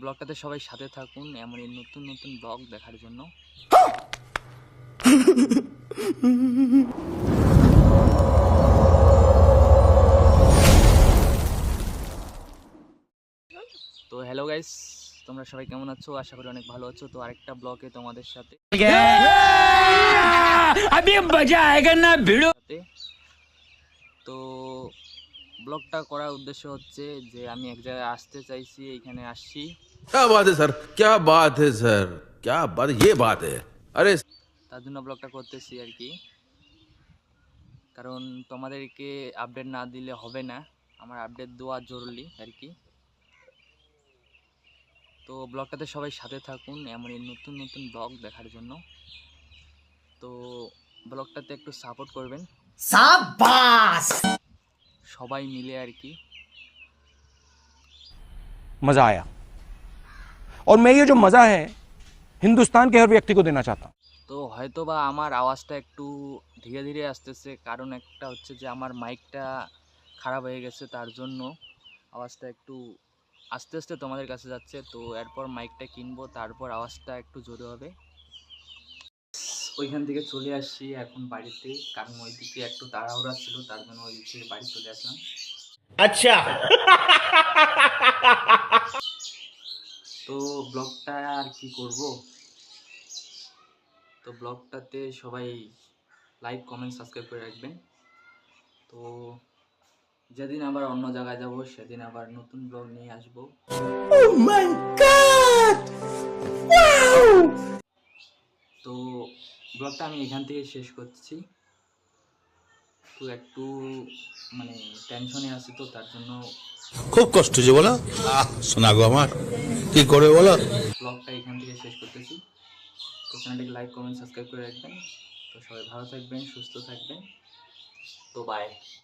ব্লগটাতে সবাই সাথে থাকুন এমনই নতুন নতুন ব্লগ দেখার জন্য। তো হ্যালো গাইস, তোমরা সবাই কেমন আছো? আশা করি অনেক ভালো আছো। তো আরেকটা ব্লগে তোমাদের সাথে তো ব্লগটা করার উদ্দেশ্য হচ্ছে যে আমি এক জায়গায় আসতে চাইছি, এইখানে আসছি। क्या बात है सर, क्या बात है सर, क्या बात, ये बात है। अरे তার জন্য ব্লগটা করতেছি আর কি, কারণ তোমাদেরকে আপডেট না দিলে হবে না, আমার আপডেট দেওয়া জরুরি আর কি। তো ব্লগটাতে সবাই সাথে থাকুন এমনই নতুন নতুন ব্লগ দেখার জন্য। তো ব্লগটাতে একটু সাপোর্ট করবেন शाबाश সবাই মিলে আর কি। मजा आया और मैं ये जो मजा है हिंदुस्तान के हर व्यक्ति को देना चाहता हूं। তো হয়তো বা আমার আওয়াজটা একটু ধীরে ধীরে আসতেছে, কারণ একটা হচ্ছে যে আমার মাইকটা খারাপ হয়ে গেছে, তার জন্য আওয়াজটা একটু আস্তে আস্তে তোমাদের কাছে যাচ্ছে। তো এরপর মাইকটা কিনবো, তারপর আওয়াজটা একটু জোরে হবে। ওইখান থেকে চলে আসছি এখন বাড়িতে, কারণ ওই দিকে একটু তাড়াহুড়া ছিল, তার জন্য ওই দিক থেকে বাড়ি চলে আসলাম। अच्छा তো ব্লগটা আর কি করব, তো ব্লগটাতে সবাই লাইক কমেন্ট সাবস্ক্রাইব করে রাখবেন। তো যেদিন আবার অন্য জায়গায় যাব সেদিন আবার নতুন ব্লগ নিয়ে আসবো। oh my god তো ব্লগটা আমি এখান থেকে শেষ করছি। তো একটু মানে টেনশনে আছি, তো তার জন্য খুব কষ্ট যে বলো, শোনা গো আমার, কি করে বলো। ব্লগটা এখান থেকে শেষ করতেছি। তো চ্যানেলটাকে লাইক কমেন্ট সাবস্ক্রাইব করে রাখবেন। তো সবাই ভালো থাকবেন, সুস্থ থাকবেন। তো বাই।